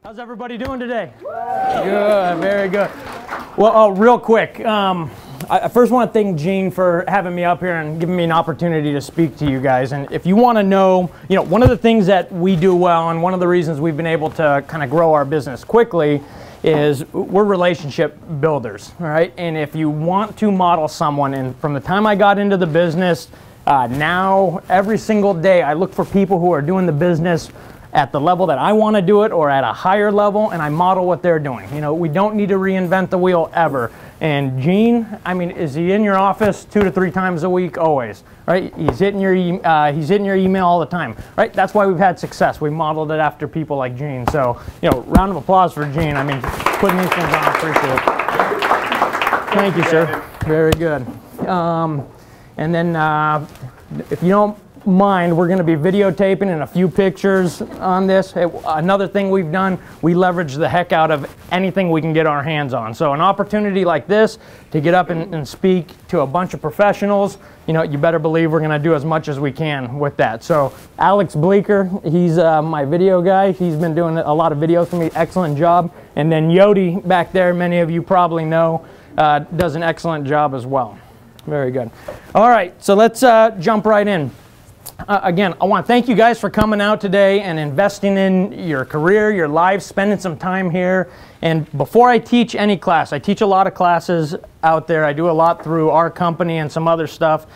How's everybody doing today? Good, very good. Well, real quick, I first want to thank Gene for having me up here and giving me an opportunity to speak to you guys. And if you want to know, one of the things that we do well, and one of the reasons we've been able to kind of grow our business quickly, is we're relationship builders, all right? And if you want to model someone, and from the time I got into the business, now every single day I look for people who are doing the business at the level that I want to do it or at a higher level, and I model what they're doing. We don't need to reinvent the wheel ever. And Gene, is he in your office 2 to 3 times a week? Always, right? He's hitting your email all the time, right? That's why we've had success. We modeled it after people like Gene. So, round of applause for Gene. Putting these things on, appreciate it. Thank you, sir. Very good. And then, if you don't mind, we're going to be videotaping and a few pictures on this. Hey, another thing we've done, we leverage the heck out of anything we can get our hands on. So an opportunity like this to get up and speak to a bunch of professionals, you better believe we're going to do as much as we can with that. So Alex Bleeker, he's my video guy. He's been doing a lot of videos for me. Excellent job. And then Yodi back there, many of you probably know, does an excellent job as well. Very good. All right, so let's jump right in. Again, I want to thank you guys for coming out today and investing in your career, your life, spending some time here. And before I teach any class, I teach a lot of classes out there. I do a lot through our company and some other stuff.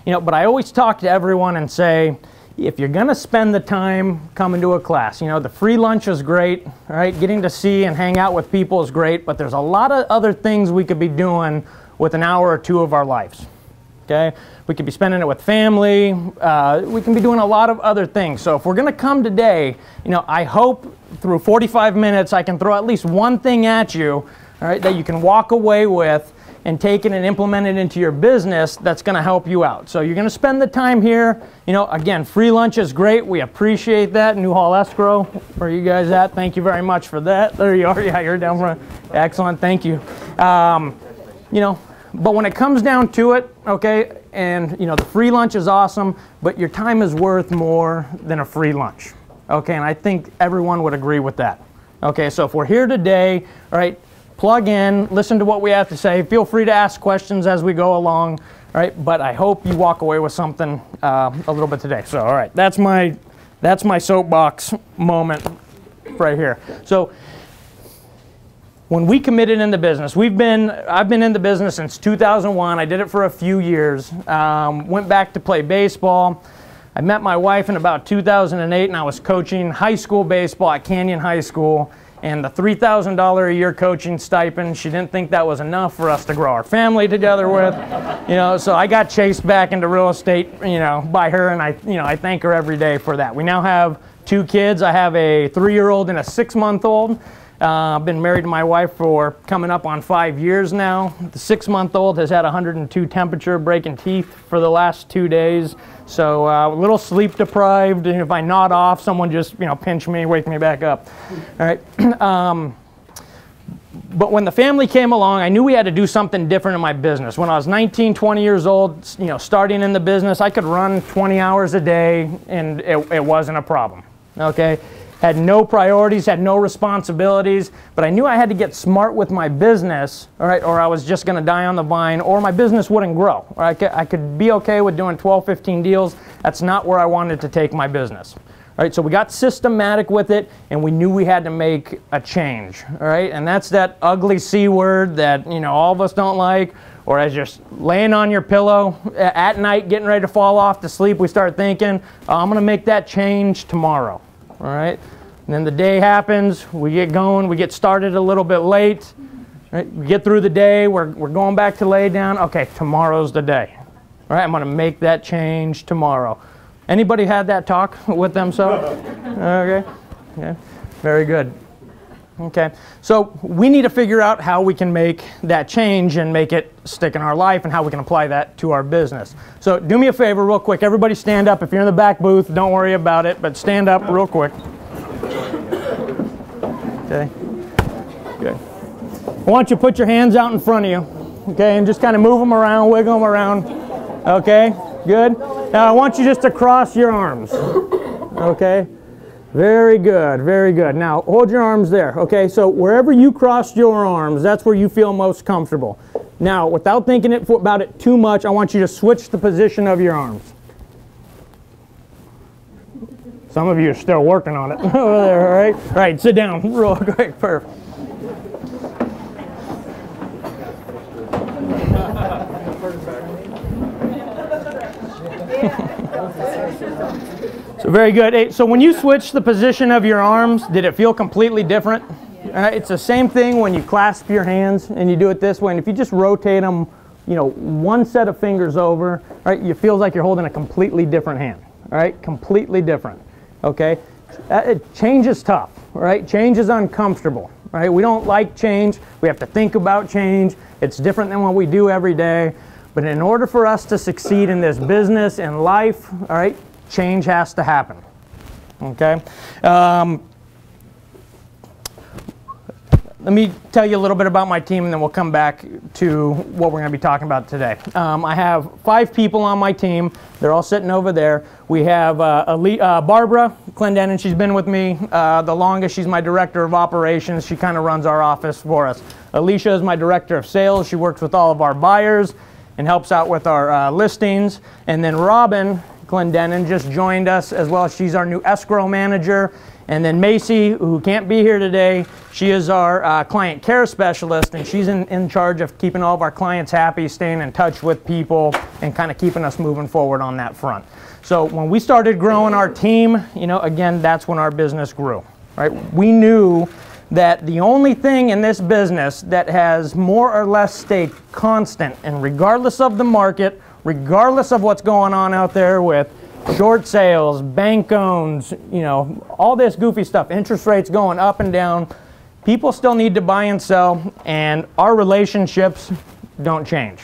But I always talk to everyone and say, if you're going to spend the time coming to a class, the free lunch is great, right? Getting to see and hang out with people is great, but there's a lot of other things we could be doing with an hour or two of our lives. Okay? We could be spending it with family. We can be doing a lot of other things. So if we're going to come today, I hope through 45 minutes I can throw at least one thing at you, all right, that you can walk away with and take it and implement it into your business that's going to help you out. So you're going to spend the time here. Again, free lunch is great. We appreciate that. New Hall Escrow, where are you guys at? Thank you very much for that. There you are. Yeah, you're down front. Excellent. Thank you. But when it comes down to it, okay, and the free lunch is awesome, but your time is worth more than a free lunch, okay? And I think everyone would agree with that. Okay, so if we're here today, all right, plug in, listen to what we have to say. Feel free to ask questions as we go along, all right? But I hope you walk away with something a little bit today. So, all right, that's my soapbox moment right here. So, when we committed in the business, I've been in the business since 2001. I did it for a few years. Went back to play baseball. I met my wife in about 2008, and I was coaching high school baseball at Canyon High School. And the $3,000 a year coaching stipend, she didn't think that was enough for us to grow our family together with. So I got chased back into real estate, by her, and I thank her every day for that. We now have 2 kids. I have a 3-year-old and a 6-month-old. I've been married to my wife for coming up on 5 years now. The 6-month-old has had 102 temperature, breaking teeth for the last 2 days. So a little sleep deprived, and if I nod off, someone just pinch me, wake me back up. All right. But when the family came along, I knew we had to do something different in my business. When I was 19, 20 years old, starting in the business, I could run 20 hours a day, and it wasn't a problem. Okay. Had no priorities, had no responsibilities, but I knew I had to get smart with my business, all right, or I was just going to die on the vine, or my business wouldn't grow. Or I could be okay with doing 12, 15 deals. That's not where I wanted to take my business. All right, so we got systematic with it, and we knew we had to make a change. All right, and that's that ugly C word that all of us don't like. Or as you're laying on your pillow at night, getting ready to fall off to sleep, we start thinking, oh, I'm going to make that change tomorrow. All right, and then the day happens, we get going, we get started a little bit late, right? We get through the day, we're going back to lay down. Okay, tomorrow's the day. All right, I'm going to make that change tomorrow. Anybody had that talk with themselves? Okay, yeah, very good. Okay, so we need to figure out how we can make that change and make it stick in our life, and how we can apply that to our business. So do me a favor real quick. Everybody stand up. If you're in the back booth, don't worry about it, but stand up real quick. Okay, good. I want you to put your hands out in front of you, okay, and just kind of move them around, wiggle them around. Okay, good. Now I want you just to cross your arms, okay? Very good, very good. Now, hold your arms there, okay? So wherever you crossed your arms, that's where you feel most comfortable. Now, without thinking about it too much, I want you to switch the position of your arms. Some of you are still working on it over there, all right? All right, sit down real quick, perfect. So very good. Hey, so when you switch the position of your arms, did it feel completely different? It's the same thing when you clasp your hands and you do it this way. And if you just rotate them, you know, one set of fingers over, right, you feel like you're holding a completely different hand. All right, completely different. Okay, change is tough. Right, change is uncomfortable. Right, we don't like change. We have to think about change. It's different than what we do every day. But in order for us to succeed in this business and life, all right, change has to happen. Okay. Let me tell you a little bit about my team, and then we'll come back to what we're going to be talking about today. I have 5 people on my team. They're all sitting over there. We have Barbara Clendenin. She's been with me the longest. She's my director of operations. She kind of runs our office for us. Alicia is my director of sales. She works with all of our buyers and helps out with our listings. And then Robin Clendenin just joined us as well. She's our new escrow manager. And then Macy, who can't be here today, she is our client care specialist, and she's in charge of keeping all of our clients happy, staying in touch with people, and kind of keeping us moving forward on that front. So when we started growing our team, you know, again, that's when our business grew, right? We knew that the only thing in this business that has more or less stayed constant, and regardless of the market, regardless of what's going on out there with short sales, bank owns, you know, all this goofy stuff, interest rates going up and down, people still need to buy and sell, and our relationships don't change.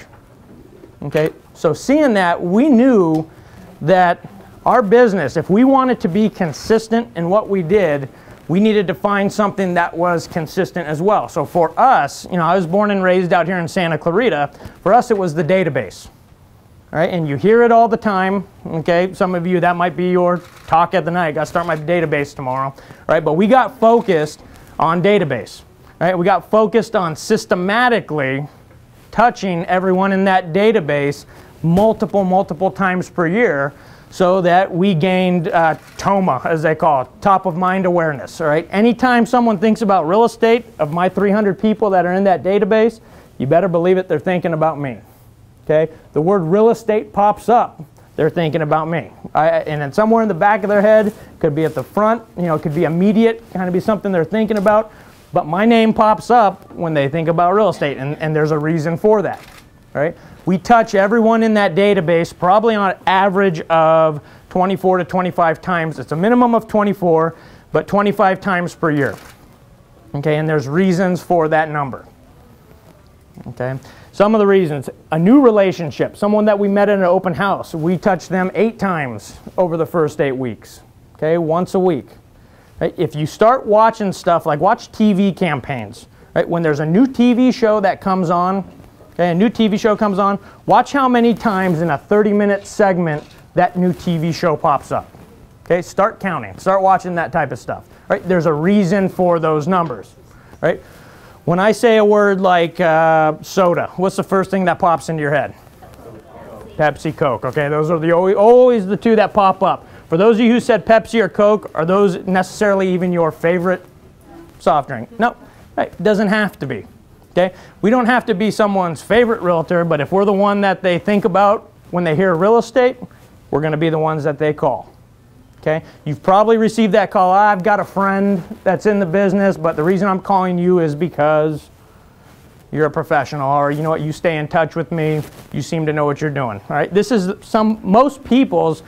Okay, so seeing that, we knew that our business, if we wanted to be consistent in what we did, we needed to find something that was consistent as well. So for us, you know, I was born and raised out here in Santa Clarita. For us, it was the database. All right, and you hear it all the time, okay? Some of you, that might be your talk of the night. Got to start my database tomorrow, right? But we got focused on database, right? We got focused on systematically touching everyone in that database multiple times per year so that we gained TOMA, as they call it, top of mind awareness, all right? Anytime someone thinks about real estate, of my 300 people that are in that database, you better believe it, they're thinking about me. Okay, the word real estate pops up, they're thinking about me. And then somewhere in the back of their head, could be at the front, you know, it could be immediate, kind of be something they're thinking about, but my name pops up when they think about real estate, and there's a reason for that, right? We touch everyone in that database probably on an average of 24 to 25 times. It's a minimum of 24, but 25 times per year. Okay, and there's reasons for that number. Okay. Some of the reasons: a new relationship, someone that we met at an open house, we touched them 8 times over the first 8 weeks, okay, once a week. Right? If you start watching stuff, like watch TV campaigns, right? When there's a new TV show that comes on, okay, a new TV show comes on, watch how many times in a 30-minute segment that new TV show pops up. Okay, start counting, start watching that type of stuff, right? There's a reason for those numbers, right? When I say a word like soda, what's the first thing that pops into your head? Pepsi, Coke. Okay, those are always the 2 that pop up. For those of you who said Pepsi or Coke, are those necessarily even your favorite soft drink? No, right, it doesn't have to be. Okay, we don't have to be someone's favorite realtor, but if we're the one that they think about when they hear real estate, we're going to be the ones that they call. Okay, you've probably received that call. I've got a friend that's in the business, but the reason I'm calling you is because you're a professional, or you know what, you stay in touch with me, you seem to know what you're doing. All right, this is most people's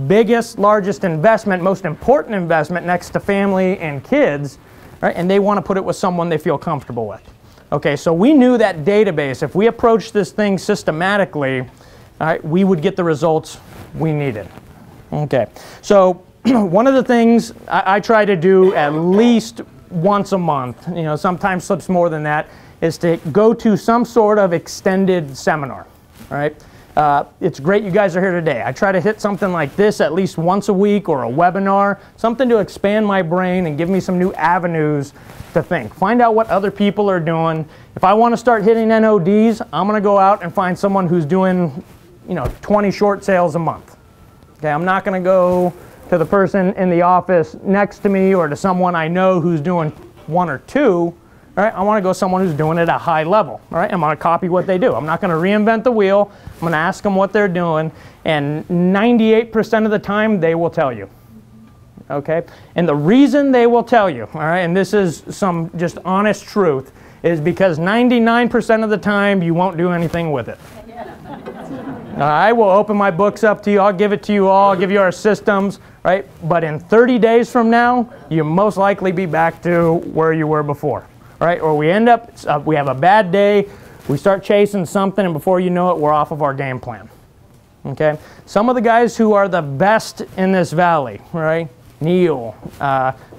biggest, largest investment, most important investment next to family and kids, right? And they want to put it with someone they feel comfortable with. Okay, so we knew that database, if we approached this thing systematically, all right, we would get the results we needed. Okay, so one of the things I try to do at least once a month, you know, sometimes slips more than that, is to go to some sort of extended seminar, all right? It's great you guys are here today. I try to hit something like this at least once a week, or a webinar, something to expand my brain and give me some new avenues to think. Find out what other people are doing. If I want to start hitting NODs, I'm going to go out and find someone who's doing, 20 short sales a month. Okay, I'm not going to go to the person in the office next to me or to someone I know who's doing 1 or 2. All right, I want to go someone who's doing it at a high level. All right, I'm going to copy what they do. I'm not going to reinvent the wheel. I'm going to ask them what they're doing, and 98% of the time they will tell you. Okay, and the reason they will tell you, all right, and this is some just honest truth, is because 99% of the time you won't do anything with it. I will open my books up to you. I'll give it to you all. I'll give you our systems, right? But in 30 days from now, you'll most likely be back to where you were before, right? Or we end up, we have a bad day, we start chasing something, and before you know it, we're off of our game plan, okay? Some of the guys who are the best in this valley, right? Neil,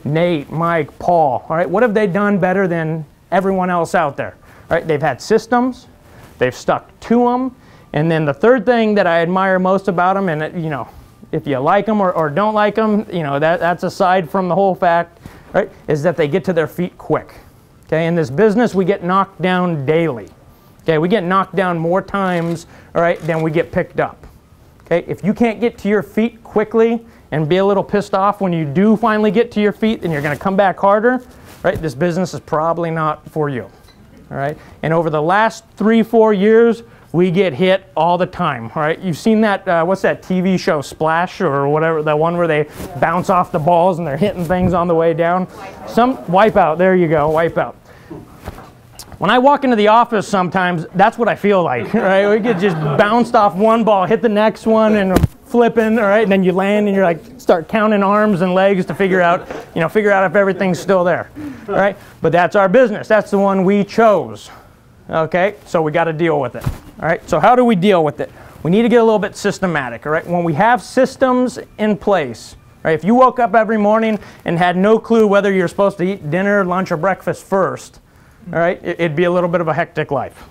Nate, Mike, Paul, all right? What have they done better than everyone else out there, right? They've had systems, they've stuck to them. And then the third thing that I admire most about them, and if you like them or don't like them, that's aside from the whole fact, right, is that they get to their feet quick. Okay, in this business, we get knocked down daily. Okay, we get knocked down more times, all right, than we get picked up. Okay, if you can't get to your feet quickly and be a little pissed off when you do finally get to your feet, then you're going to come back harder, right? This business is probably not for you. All right, and over the last 3-4 years, we get hit all the time, all right? You've seen that, what's that TV show, Splash, or whatever, that one where they bounce off the balls and they're hitting things on the way down? Wipeout, there you go, Wipeout. When I walk into the office sometimes, that's what I feel like, right? We get just bounced off one ball, hit the next one, and flipping, all right? And then you land and you're like, start counting arms and legs to figure out if everything's still there, all right? But that's our business. That's the one we chose. Okay, so we got to deal with it. All right, so how do we deal with it? We need to get a little bit systematic. All right, when we have systems in place, right? If you woke up every morning and had no clue whether you're supposed to eat dinner, lunch, or breakfast first, all right, it'd be a little bit of a hectic life,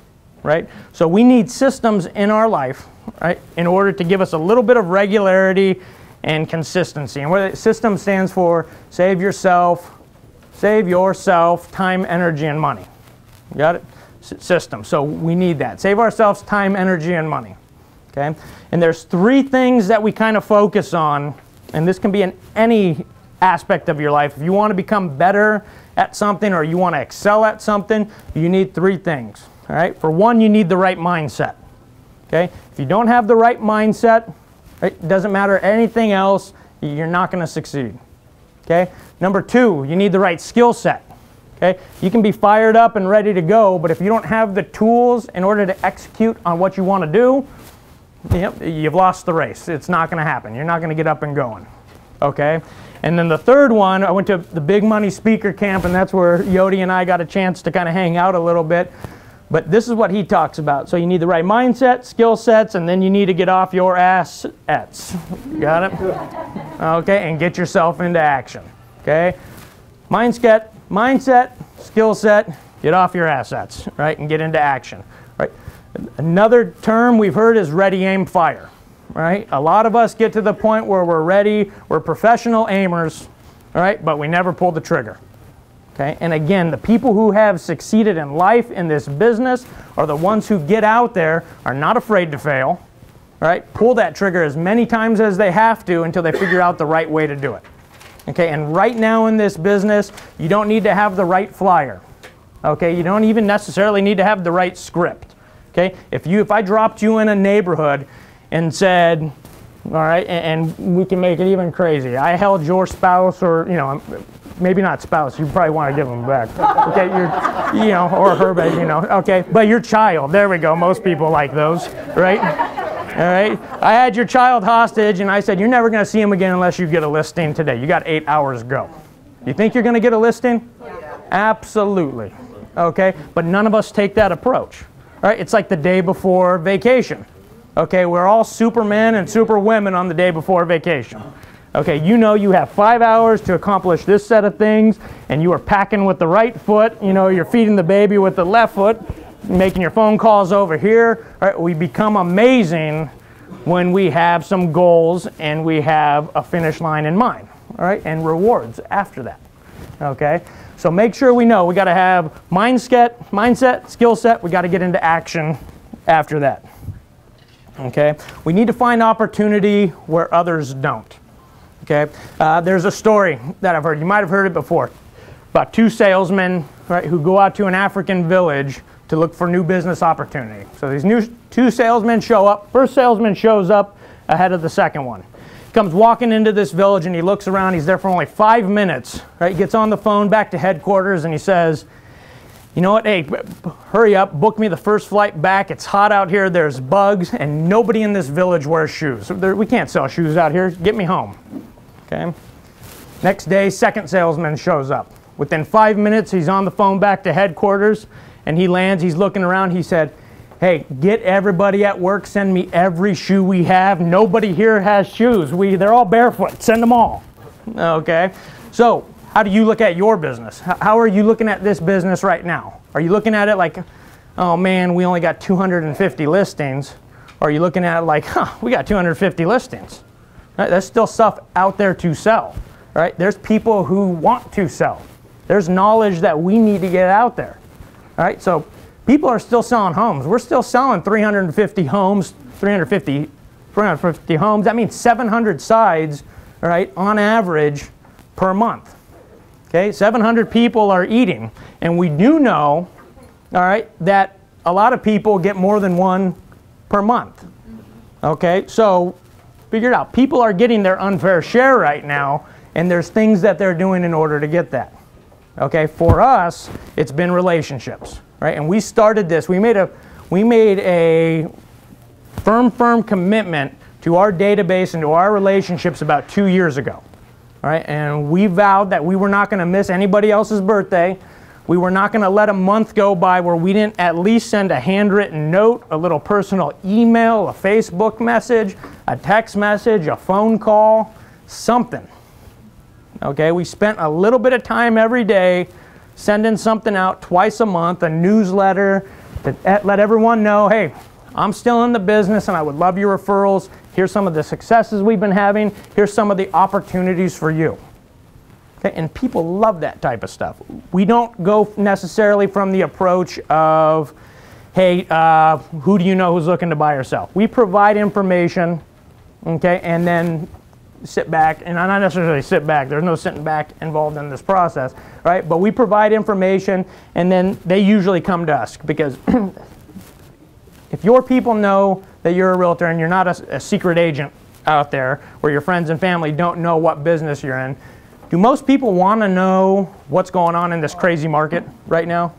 right? So we need systems in our life, right, in order to give us a little bit of regularity and consistency. And what system stands for: save yourself, time, energy, and money. Got it? System. So we need that. Save ourselves time, energy, and money. Okay? And there's 3 things that we kind of focus on, and this can be in any aspect of your life. If you want to become better at something or you want to excel at something, you need 3 things. All right? For one, you need the right mindset. Okay? If you don't have the right mindset, it doesn't matter anything else, you're not going to succeed. Okay? Number 2, you need the right skill set. Okay? You can be fired up and ready to go, but if you don't have the tools in order to execute on what you want to do, you've lost the race. It's not going to happen. You're not going to get up and going. Okay? And then the third one, I went to the Big Money Speaker Camp, and that's where Yodi and I got a chance to kind of hang out a little bit. But this is what he talks about. So you need the right mindset, skill sets, and then you need to get off your ass-ets. Got it? Okay, and get yourself into action. Okay? Mindset, skill set, get off your assets, right, and get into action, right? Another term we've heard is ready, aim, fire, right? A lot of us get to the point where we're ready, we're professional aimers, all right, but we never pull the trigger, okay? And again, the people who have succeeded in life in this business are the ones who get out there, are not afraid to fail, right? Pull that trigger as many times as they have to until they figure out the right way to do it. Okay, and right now in this business, you don't need to have the right flyer. Okay, you don't even necessarily need to have the right script. Okay, if I dropped you in a neighborhood and said, all right, and we can make it even crazy. I held your spouse, or maybe not spouse. You probably want to give them back. Okay, or her baby. Okay, but your child. There we go. Most people like those, right? All right, I had your child hostage, and I said, you're never going to see him again unless you get a listing today. You got 8 hours to go. You think you're going to get a listing? Yeah. Absolutely. Okay, but none of us take that approach. All right, it's like the day before vacation. Okay, we're all supermen and superwomen on the day before vacation. Okay, you have 5 hours to accomplish this set of things, and you are packing with the right foot. You're feeding the baby with the left foot. making your phone calls over here. All right, we become amazing when we have some goals and we have a finish line in mind, all right, and rewards after that, okay? So make sure we know we got to have mindset, skill set, we got to get into action after that, okay? We need to find opportunity where others don't, okay? There's a story that I've heard, you might have heard it before, about two salesmen, right, who go out to an African village to look for new business opportunity. So these two salesmen show up. First salesman shows up ahead of the second one. He comes walking into this village and he looks around. He's there for only 5 minutes. Right? He gets on the phone back to headquarters and he says, you know what, hey, hurry up, book me the first flight back. It's hot out here, there's bugs, and nobody in this village wears shoes. We can't sell shoes out here, get me home. Okay. Next day, second salesman shows up. Within 5 minutes, he's on the phone back to headquarters. And he lands, he's looking around, he said, hey, get everybody at work, send me every shoe we have. Nobody here has shoes. They're all barefoot, send them all. Okay, so how do you look at your business? How are you looking at this business right now? Are you looking at it like, oh man, we only got 250 listings? Or are you looking at it like, we got 250 listings? Right? There's still stuff out there to sell. Right? There's people who want to sell. There's knowledge that we need to get out there. All right, so people are still selling homes. We're still selling 350 homes, 350 homes. That means 700 sides, all right, on average per month. Okay, 700 people are eating. And we do know, all right, that a lot of people get more than one per month. Okay, so figure it out. People are getting their unfair share right now, and there's things that they're doing in order to get that. Okay, for us, it's been relationships, right? And we started this. We made a firm commitment to our database and to our relationships about 2 years ago, all right? And we vowed that we were not going to miss anybody else's birthday. We were not going to let a month go by where we didn't at least send a handwritten note, a little personal email, a Facebook message, a text message, a phone call, something. Okay, we spent a little bit of time every day sending something out twice a month, a newsletter to let everyone know, hey, I'm still in the business and I would love your referrals. Here's some of the successes we've been having. Here's some of the opportunities for you. Okay, and people love that type of stuff. We don't go necessarily from the approach of, hey, who do you know who's looking to buy or sell? We provide information, okay, and then sit back, and not necessarily sit back, there's no sitting back involved in this process, right? But we provide information and then they usually come to us because if your people know that you're a realtor and you're not a secret agent out there where your friends and family don't know what business you're in, do most people want to know what's going on in this crazy market right now?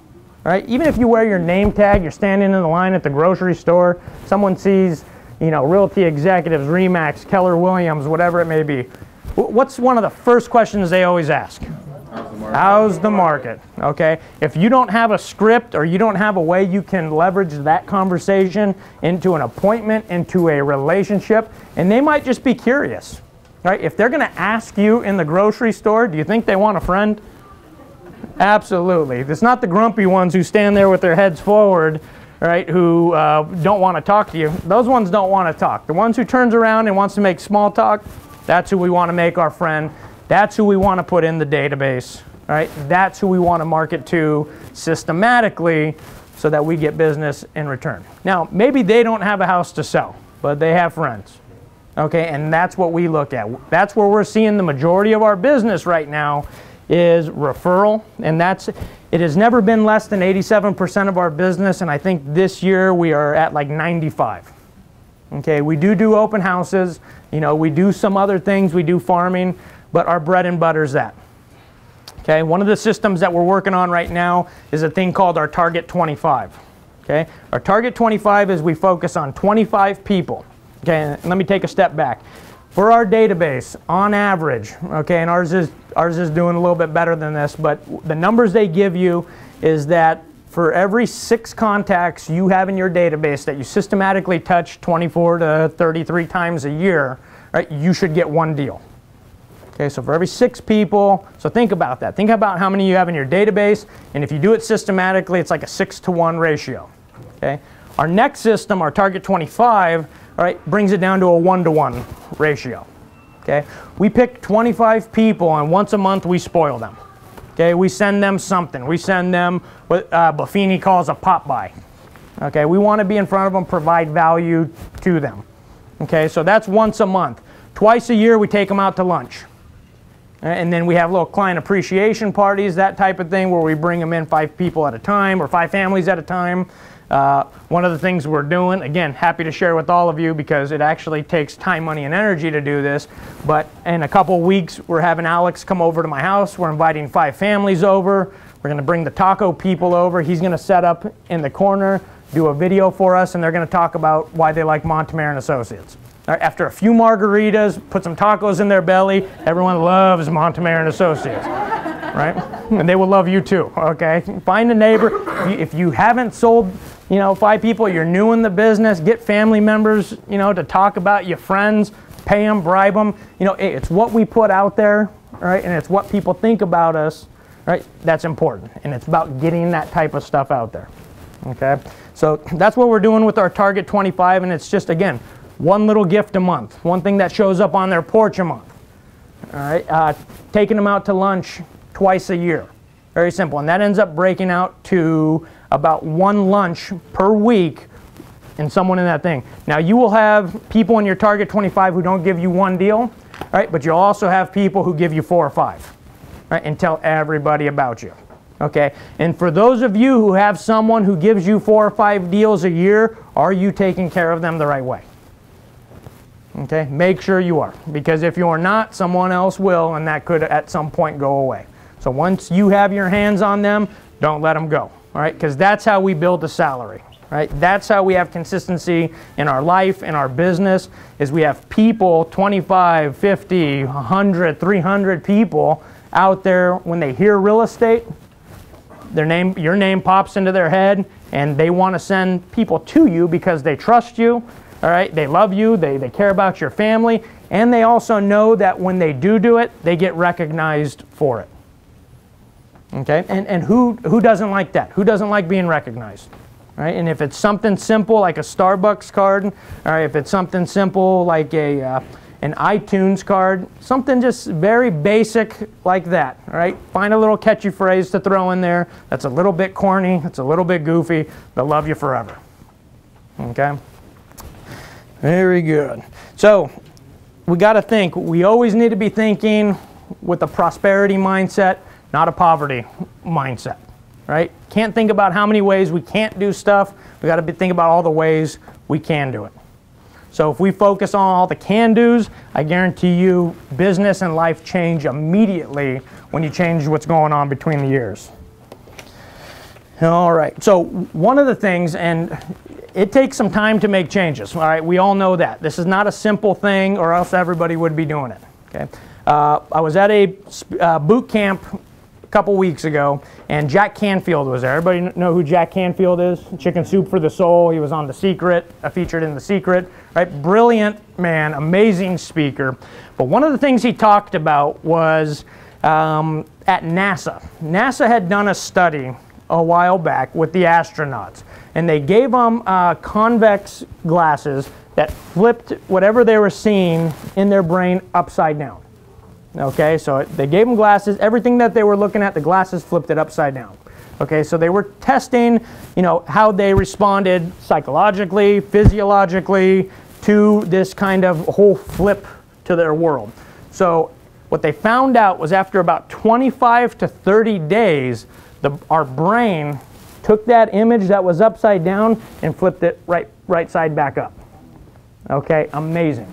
Right? Even if you wear your name tag, you're standing in the line at the grocery store, someone sees, you know, Realty Executives, RE/MAX, Keller Williams, whatever it may be. What's one of the first questions they always ask? How's the market? Okay. If you don't have a script or you don't have a way you can leverage that conversation into an appointment, into a relationship, and they might just be curious, right? If they're going to ask you in the grocery store, do you think they want a friend? Absolutely. It's not the grumpy ones who stand there with their heads forward, right, who don't want to talk to you. Those ones don't want to talk. The ones who turns around and wants to make small talk, that's who we want to make our friend. That's who we want to put in the database, right? That's who we want to market to systematically so that we get business in return. Now, maybe they don't have a house to sell, but they have friends, okay? And that's what we look at. That's where we're seeing the majority of our business right now is referral, and it has never been less than 87% of our business, and I think this year we are at like 95. Okay, we do open houses, you know, we do some other things, we do farming, but our bread and butter is that. Okay, one of the systems that we're working on right now is a thing called our Target 25. Okay, our Target 25 is we focus on 25 people. Okay, and let me take a step back. For our database, on average, okay, and ours is doing a little bit better than this, but the numbers they give you is that for every 6 contacts you have in your database that you systematically touch 24 to 33 times a year, right, you should get 1 deal. Okay, so for every 6 people, so think about that. Think about how many you have in your database, and if you do it systematically, it's like a 6-to-1 ratio. Okay? Our next system, our Target 25, all right, brings it down to a 1-to-1 ratio. Okay? We pick 25 people, and once a month we spoil them. Okay? We send them something. We send them what Buffini calls a pop-by. Okay? We want to be in front of them, provide value to them. Okay? So that's once a month. Twice a year we take them out to lunch. And then we have little client appreciation parties, that type of thing, where we bring them in 5 people at a time or 5 families at a time. One of the things we're doing, again, happy to share with all of you because it actually takes time, money, and energy to do this. But in a couple weeks, we're having Alex come over to my house. We're inviting 5 families over. We're going to bring the taco people over. He's going to set up in the corner, do a video for us, and they're going to talk about why they like Montemayor and Associates. After a few margaritas, put some tacos in their belly, everyone loves Montemayor and Associates, right? And they will love you too, okay? Find a neighbor. If you haven't sold, 5 people, you're new in the business, get family members, to talk about your friends, pay them, bribe them. It's what we put out there, right? And it's what people think about us, right? That's important. And it's about getting that type of stuff out there, okay? So that's what we're doing with our Target 25, and it's just, again, one little gift a month, one thing that shows up on their porch a month. All right, taking them out to lunch twice a year. Very simple, and that ends up breaking out to about 1 lunch per week and someone in that thing. Now you will have people in your Target 25 who don't give you 1 deal, right? But you'll also have people who give you 4 or 5, right? And tell everybody about you. Okay, and for those of you who have someone who gives you 4 or 5 deals a year, are you taking care of them the right way? Okay, make sure you are, because if you're not, someone else will, and that could at some point go away. So once you have your hands on them, don't let them go, all right, because that's how we build a salary, right? That's how we have consistency in our life, in our business, is we have people, 25, 50, 100, 300 people out there. When they hear real estate, your name pops into their head, and they want to send people to you because they trust you. All right, they love you, they care about your family, and they also know that when they do it, they get recognized for it. Okay, and who doesn't like that? Who doesn't like being recognized? All right, and if it's something simple like a Starbucks card, all right, if it's something simple like an iTunes card, something just very basic like that, all right? Find a little catchy phrase to throw in there that's a little bit corny, it's a little bit goofy, they'll love you forever. Okay? Very good. So we got to think. We always need to be thinking with a prosperity mindset, not a poverty mindset, right? Can't think about how many ways we can't do stuff. We got to think about all the ways we can do it. So if we focus on all the can-dos, I guarantee you business and life change immediately when you change what's going on between the years. All right. So one of the things, and it takes some time to make changes, all right? We all know that. This is not a simple thing, or else everybody would be doing it, okay? I was at a boot camp a couple weeks ago, and Jack Canfield was there. Everybody know who Jack Canfield is? Chicken Soup for the Soul. He was on The Secret, featured in The Secret, right? Brilliant man, amazing speaker. But one of the things he talked about was at NASA. NASA had done a study a while back with the astronauts, and they gave them convex glasses that flipped whatever they were seeing in their brain upside down. Okay, so they gave them glasses, everything that they were looking at, the glasses flipped it upside down. Okay, so they were testing, how they responded psychologically, physiologically to this kind of whole flip to their world. So what they found out was after about 25 to 30 days, our brain took that image that was upside down and flipped it right side back up. Okay, amazing.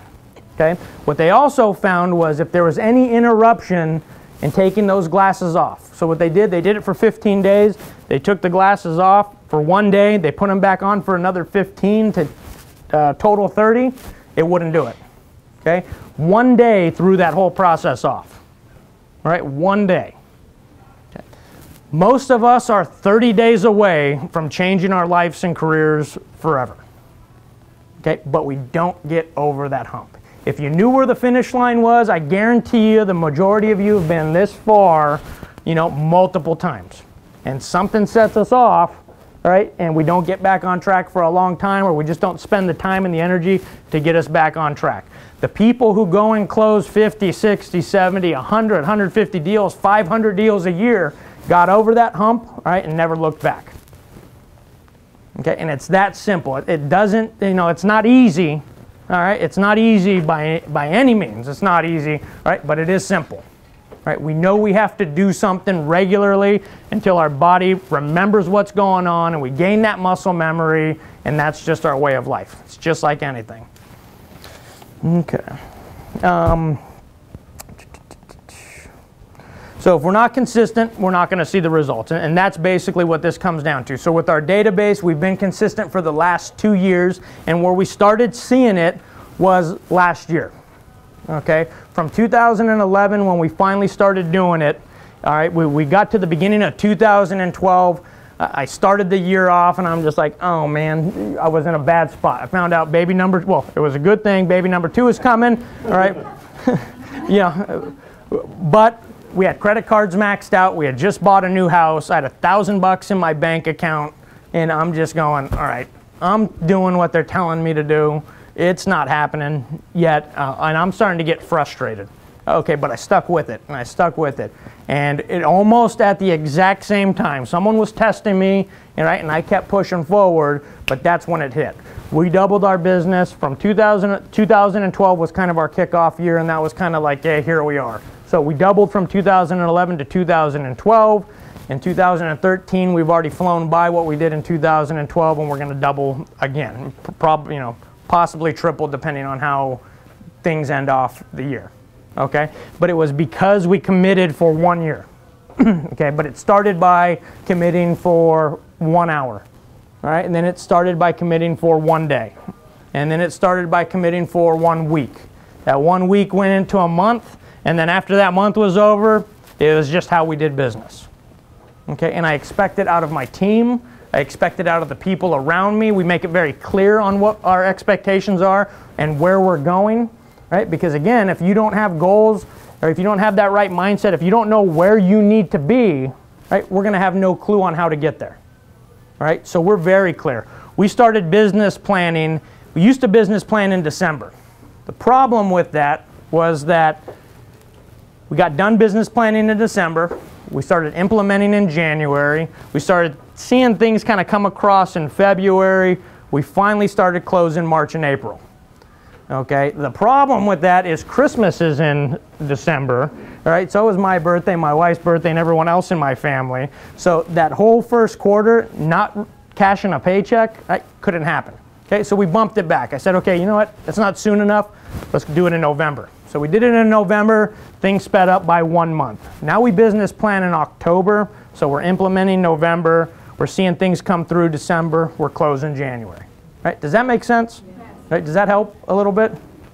Okay, what they also found was if there was any interruption in taking those glasses off. So what they did it for 15 days. They took the glasses off for 1 day. They put them back on for another 15 to total 30. It wouldn't do it. Okay, 1 day threw that whole process off. All right, 1 day. Most of us are 30 days away from changing our lives and careers forever. Okay, but we don't get over that hump. If you knew where the finish line was, I guarantee you the majority of you have been this far, multiple times. And something sets us off, all right, and we don't get back on track for a long time, or we just don't spend the time and the energy to get us back on track. The people who go and close 50, 60, 70, 100, 150 deals, 500 deals a year, got over that hump, right, and never looked back. Okay, and it's that simple. It doesn't, you know, it's not easy, all right? It's not easy by any means. It's not easy, right? But it is simple, right? We know we have to do something regularly until our body remembers what's going on, and we gain that muscle memory, and that's just our way of life. It's just like anything. Okay. So if we're not consistent, we're not going to see the results. And that's basically what this comes down to. So with our database, we've been consistent for the last 2 years. And where we started seeing it was last year. Okay? From 2011, when we finally started doing it, all right, we got to the beginning of 2012. I started the year off, and I'm just like, oh man, I was in a bad spot. I found out baby number, well, it was a good thing. Baby number 2 is coming, all right? Yeah, but we had credit cards maxed out. We had just bought a new house. I had $1,000 in my bank account, and I'm just going, all right, I'm doing what they're telling me to do. It's not happening yet, and I'm starting to get frustrated. Okay, but I stuck with it, and I stuck with it. And it almost at the exact same time, someone was testing me, and I kept pushing forward, but that's when it hit. We doubled our business from 2012 was kind of our kickoff year, and that was kind of like, yeah, here we are. So we doubled from 2011 to 2012. In 2013, we've already flown by what we did in 2012, and we're going to double again, probably, you know, possibly triple depending on how things end off the year. Okay, but it was because we committed for 1 year. Okay, but it started by committing for 1 hour. All right, and then it started by committing for 1 day, and then it started by committing for 1 week. That 1 week went into a month, and then after that month was over, it was just how we did business. Okay, and I expect it out of my team. I expect it out of the people around me. We make it very clear on what our expectations are and where we're going. Right? Because again, if you don't have goals, or if you don't have that right mindset, if you don't know where you need to be, right, we're going to have no clue on how to get there. Right? So we're very clear. We started business planning. We used to business plan in December. The problem with that was that we got done business planning in December. We started implementing in January. We started seeing things kind of come across in February. We finally started closing March and April. Okay, the problem with that is Christmas is in December, all right? So is my birthday, my wife's birthday, and everyone else in my family. So that whole first quarter, not cashing a paycheck, that couldn't happen. Okay, so we bumped it back. I said, okay, you know what? It's not soon enough. Let's do it in November. So we did it in November. Things sped up by 1 month. Now we business plan in October, so we're implementing November. We're seeing things come through December. We're closing January. Right? Does that make sense? Right, does that help a little bit?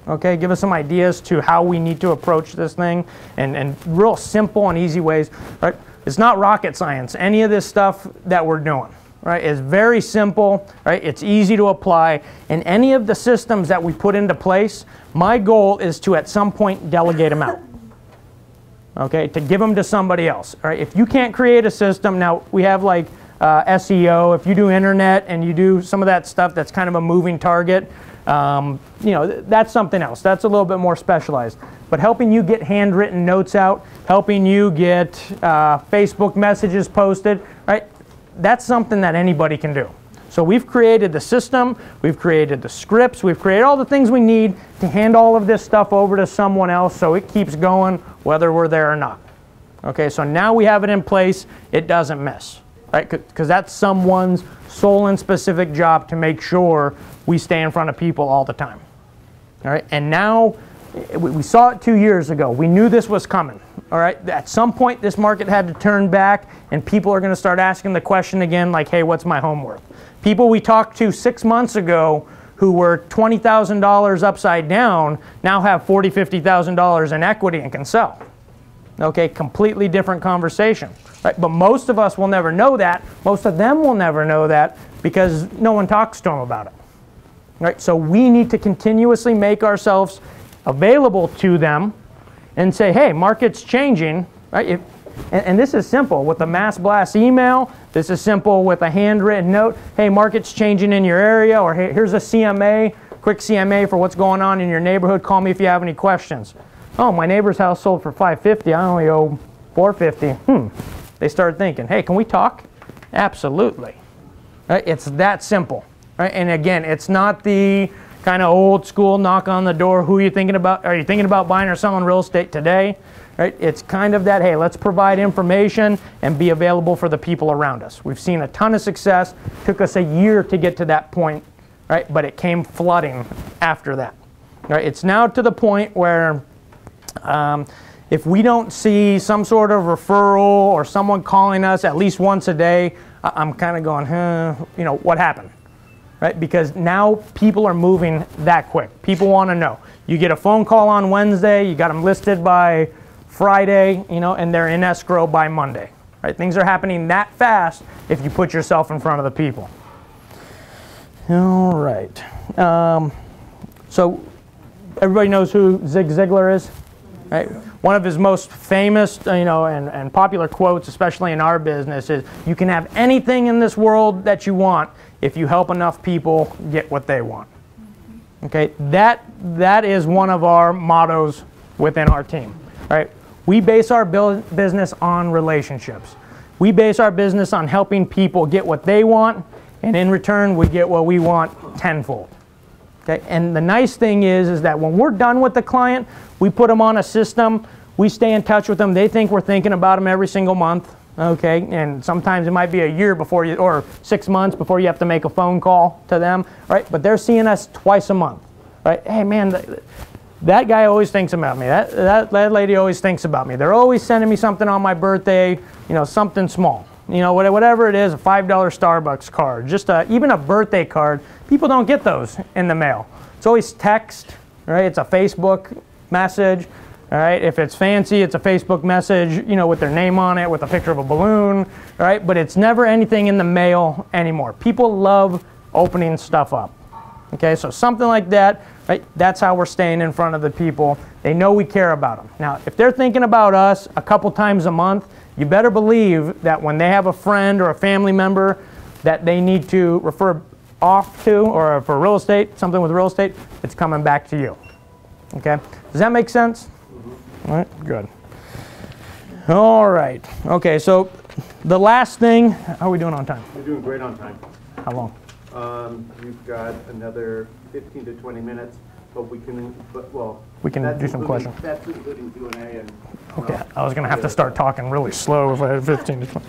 Okay, give us some ideas to how we need to approach this thing, and real simple and easy ways. Right? It's not rocket science. Any of this stuff that we're doing, right, is very simple. Right? It's easy to apply. And any of the systems that we put into place, my goal is to at some point delegate them out. Okay, to give them to somebody else. All right? If you can't create a system, now we have like SEO. If you do internet and you do some of that stuff, that's kind of a moving target. You know, that's something else. That's a little bit more specialized. But helping you get handwritten notes out, helping you get Facebook messages posted, right? That's something that anybody can do. So we've created the system, we've created the scripts, we've created all the things we need to hand all of this stuff over to someone else so it keeps going whether we're there or not. Okay, so now we have it in place, it doesn't miss. Right? Because that's someone's sole and specific job to make sure we stay in front of people all the time. All right? And now, we saw it 2 years ago. We knew this was coming. All right? At some point, this market had to turn back, and people are going to start asking the question again, like, hey, what's my home worth? People we talked to 6 months ago who were $20,000 upside down now have $40,000, $50,000 in equity and can sell. Okay? Completely different conversation. Right? But most of us will never know that. Most of them will never know that because no one talks to them about it. Right? So we need to continuously make ourselves available to them and say, hey, market's changing. Right? And this is simple with a mass blast email. This is simple with a handwritten note. Hey, market's changing in your area, or hey, here's a CMA, quick CMA for what's going on in your neighborhood. Call me if you have any questions. Oh, my neighbor's house sold for $550. I only owe $450. They started thinking, hey, can we talk? Absolutely. Right? It's that simple. Right? And again, it's not the kind of old school knock on the door. Who are you thinking about? Are you thinking about buying or selling real estate today? Right? It's kind of that, hey, let's provide information and be available for the people around us. We've seen a ton of success. Took us a year to get to that point, right? But it came flooding after that. Right? It's now to the point where if we don't see some sort of referral or someone calling us at least once a day, I'm kind of going, you know, what happened? Right? Because now people are moving that quick. People want to know. You get a phone call on Wednesday, you got them listed by Friday, you know, and they're in escrow by Monday. Right? Things are happening that fast if you put yourself in front of the people. All right. So everybody knows who Zig Ziglar is, right? One of his most famous, you know, and popular quotes, especially in our business, is you can have anything in this world that you want if you help enough people get what they want. Okay, that is one of our mottos within our team, right? We base our business on relationships. We base our business on helping people get what they want, and in return, we get what we want tenfold. Okay, and the nice thing is that when we're done with the client, we put them on a system, we stay in touch with them, they think we're thinking about them every single month, okay, and sometimes it might be a year before you, or 6 months before you have to make a phone call to them, right, but they're seeing us twice a month, right, hey man, that guy always thinks about me, that lady always thinks about me, they're always sending me something on my birthday, you know, something small. You know, whatever it is, a $5 Starbucks card, just even a birthday card, people don't get those in the mail. It's always text, right? It's a Facebook message, all right? If it's fancy, it's a Facebook message, you know, with their name on it, with a picture of a balloon, right? But it's never anything in the mail anymore. People love opening stuff up, okay? So something like that, right? That's how we're staying in front of the people. They know we care about them. Now, if they're thinking about us a couple times a month, you better believe that when they have a friend or a family member that they need to refer off to, or for real estate, something with real estate, it's coming back to you. Okay? Does that make sense? Mm-hmm. All right, good. All right. Okay, so the last thing, how are we doing on time? We're doing great on time. How long? We've got another 15 to 20 minutes, but we can, we can do some questions. That's including Q&A and. Okay, I was going to have to start talking really slow if I had 15 to 20.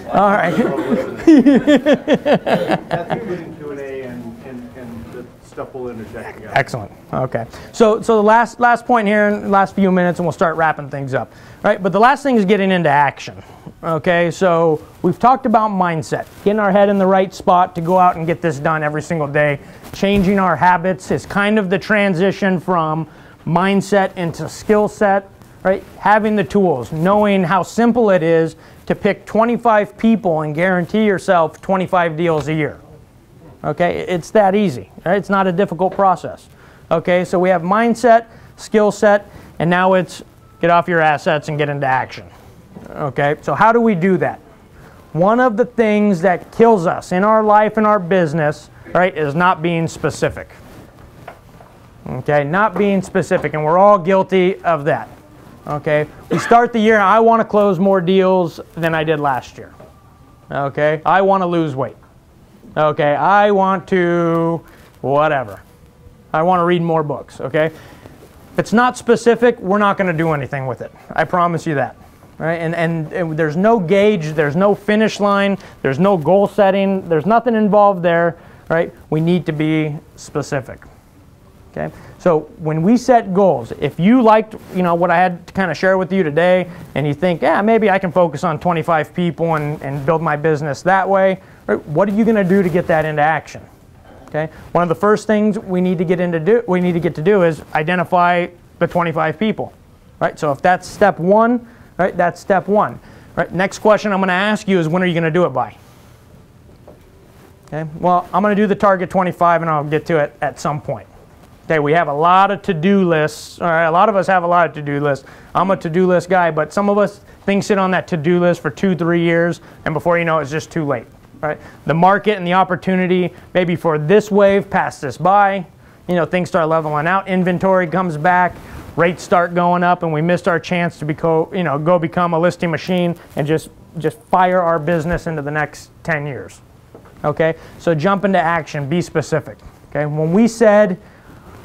All right. That's including Q&A and the stuff we'll interject together. Excellent. Okay. So the last point here in the last few minutes, and we'll start wrapping things up. Right. But the last thing is getting into action. Okay. So we've talked about mindset, getting our head in the right spot to go out and get this done every single day. Changing our habits is kind of the transition from mindset into skill set, right? Having the tools, knowing how simple it is to pick 25 people and guarantee yourself 25 deals a year. Okay, it's that easy, right? It's not a difficult process. Okay, so we have mindset, skill set, and now it's get off your assets and get into action. Okay, so how do we do that? One of the things that kills us in our life and our business, right, is not being specific. Okay, not being specific, and we're all guilty of that. Okay, we start the year, I want to close more deals than I did last year. Okay, I want to lose weight. Okay, I want to whatever. I want to read more books. Okay, if it's not specific, we're not going to do anything with it. I promise you that. Right, and there's no gauge, there's no finish line, there's no goal setting, there's nothing involved there. Right, we need to be specific. Okay, so when we set goals, if you liked, you know, what I had to kind of share with you today, and you think, yeah, maybe I can focus on 25 people and build my business that way, right, what are you going to do to get that into action? Okay, one of the first things we need to get to do is identify the 25 people. Right, so if that's step one, right, that's step one. Right, next question I'm going to ask you is, when are you going to do it by? Okay, well, I'm going to do the target 25, and I'll get to it at some point. Okay, we have a lot of to-do lists. All right, a lot of us have a lot of to-do lists. I'm a to-do list guy, but some of us sit on that to-do list for 2-3 years, and before you know it, it's just too late. Right? The market and the opportunity, maybe for this wave, pass this by. You know, things start leveling out. Inventory comes back. Rates start going up, and we missed our chance to go become a listing machine and just fire our business into the next 10 years. Okay, so jump into action. Be specific. Okay,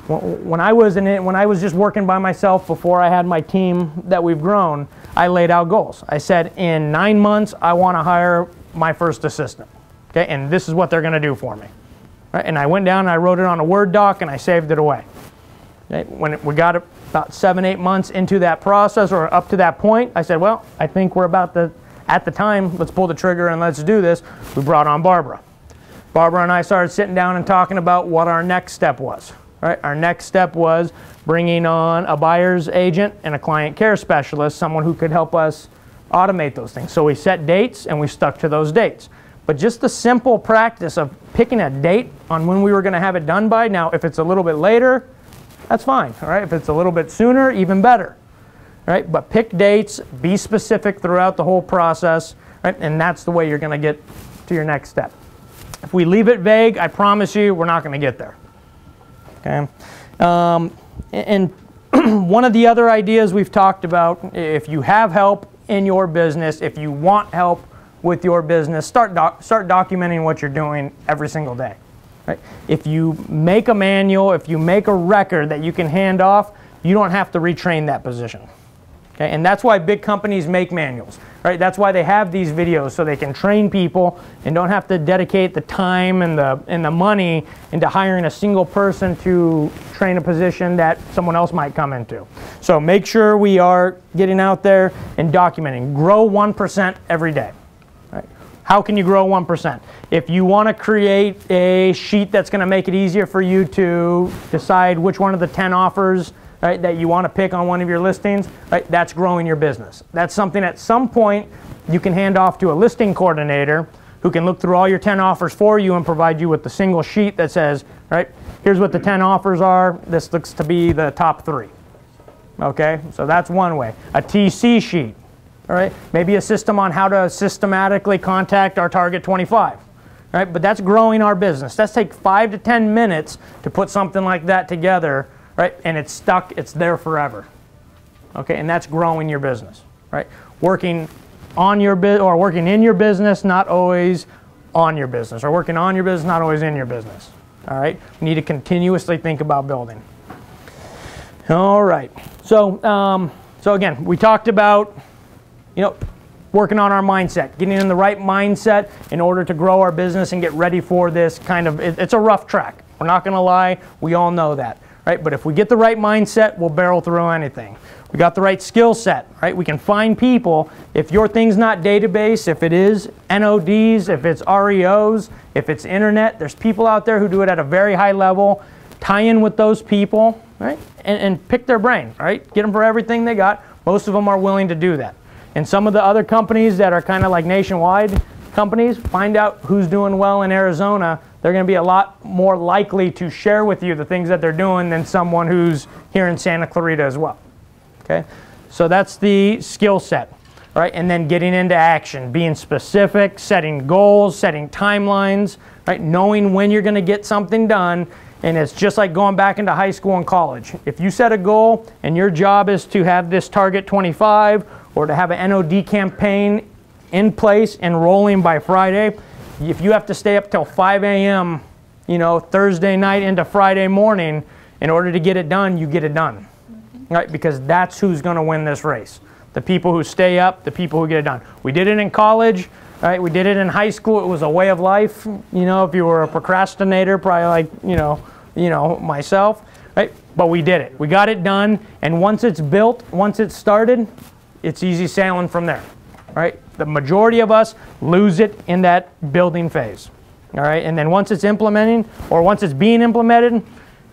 when I was just working by myself before I had my team that we've grown, I laid out goals. I said in 9 months I want to hire my first assistant. Okay, and this is what they're going to do for me. Right? And I went down and I wrote it on a Word doc and I saved it away. Okay? When we got about 7-8 months into that process, or up to that point, I said, well, I think we're at the time, let's pull the trigger and let's do this. We brought on Barbara. Barbara and I started sitting down and talking about what our next step was. Right? Our next step was bringing on a buyer's agent and a client care specialist, someone who could help us automate those things. So we set dates and we stuck to those dates. But just the simple practice of picking a date on when we were going to have it done by. Now, if it's a little bit later, that's fine. All right? If it's a little bit sooner, even better. All right? But pick dates, be specific throughout the whole process, right? And that's the way you're going to get to your next step. If we leave it vague, I promise you we're not going to get there. Okay? And one of the other ideas we've talked about, if you have help in your business, if you want help with your business, start documenting what you're doing every single day. Right? If you make a manual, if you make a record that you can hand off, you don't have to retrain that position. Okay? And that's why big companies make manuals. Right? That's why they have these videos, so they can train people and don't have to dedicate the time and the money into hiring a single person to train a position that someone else might come into. So make sure we are getting out there and documenting. Grow 1% every day. Right? How can you grow 1%? If you want to create a sheet that's going to make it easier for you to decide which one of the 10 offers, right, that you want to pick on one of your listings, right, that's growing your business. That's something at some point you can hand off to a listing coordinator who can look through all your 10 offers for you and provide you with the single sheet that says, right, here's what the 10 offers are. This looks to be the top 3. Okay, so that's one way. A TC sheet, all right, maybe a system on how to systematically contact our target 25. Right, but that's growing our business. That's take 5 to 10 minutes to put something like that together. Right, and it's stuck, it's there forever. Okay, and that's growing your business. Right, working on your or working in your business, not always on your business, or working on your business, not always in your business. All right, you need to continuously think about building. All right, so again, we talked about, working on our mindset, getting in the right mindset in order to grow our business and get ready for this kind of. It's a rough track. We're not going to lie. We all know that. Right? But if we get the right mindset, we'll barrel through anything. We got the right skill set, right? We can find people. If your thing's not database, if it is NODs, if it's REOs, if it's internet, there's people out there who do it at a very high level. Tie in with those people, right? And pick their brain, right? Get them for everything they got. Most of them are willing to do that. And some of the other companies that are kind of like nationwide companies, find out who's doing well in Arizona. They're going to be a lot more likely to share with you the things that they're doing than someone who's here in Santa Clarita as well. Okay, so that's the skill set, right? And then getting into action, being specific, setting goals, setting timelines, right? Knowing when you're going to get something done. And it's just like going back into high school and college. If you set a goal and your job is to have this target 25 or to have an NOD campaign in place and rolling by Friday, if you have to stay up till 5 a.m., Thursday night into Friday morning in order to get it done, you get it done, right? Because that's who's going to win this race. The people who stay up, the people who get it done. We did it in college, right? We did it in high school. It was a way of life. If you were a procrastinator, probably like, myself, right? But we did it. We got it done. And once it's built, once it's started, it's easy sailing from there, right? The majority of us lose it in that building phase, all right? And then once it's implementing, or once it's being implemented,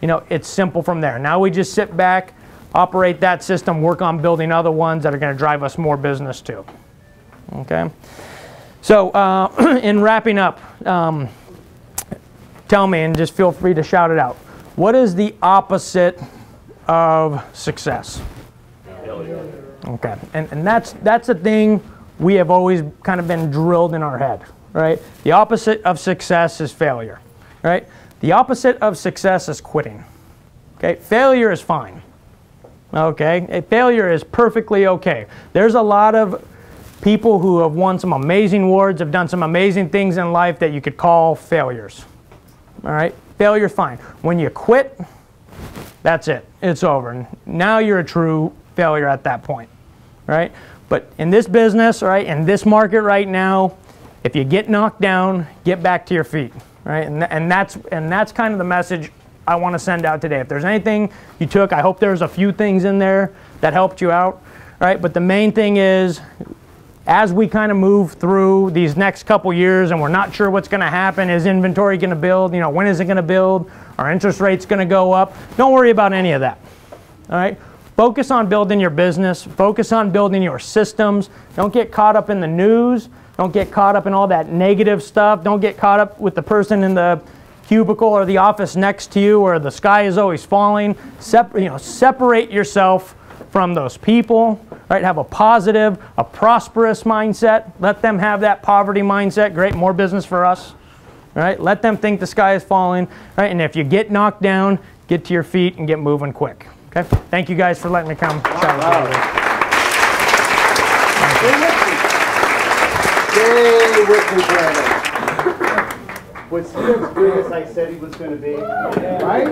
it's simple from there. Now we just sit back, operate that system, work on building other ones that are going to drive us more business too, okay? So in wrapping up, tell me, and just feel free to shout it out. What is the opposite of success? Okay, and that's the thing we have always kind of been drilled in our head, right? The opposite of success is failure, right? The opposite of success is quitting. Okay, failure is fine. Okay, failure is perfectly okay. There's a lot of people who have won some amazing awards, have done some amazing things in life that you could call failures. All right, failure's fine. When you quit, that's it. It's over. Now you're a true failure at that point, right? But in this business, right, in this market right now, if you get knocked down, get back to your feet, right? And that's kind of the message I want to send out today. If there's anything you took, I hope there's a few things in there that helped you out, right? But the main thing is, as we kind of move through these next couple years and we're not sure what's going to happen, is inventory going to build? You know, when is it going to build? Are interest rates going to go up? Don't worry about any of that, all right? Focus on building your business. Focus on building your systems. Don't get caught up in the news. Don't get caught up in all that negative stuff. Don't get caught up with the person in the cubicle or the office next to you where the sky is always falling. Separate yourself from those people, right? Have a positive, a prosperous mindset. Let them have that poverty mindset. Great, more business for us, right? Let them think the sky is falling, right? And if you get knocked down, get to your feet and get moving quick, okay? Thank you guys for letting me come chat with you. Stay with me, Brandon. Was he as good as I said he was going to be? Right?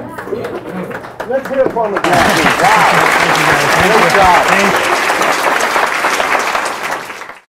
Let's hit up on the ground. Wow. Thank you guys. Great job.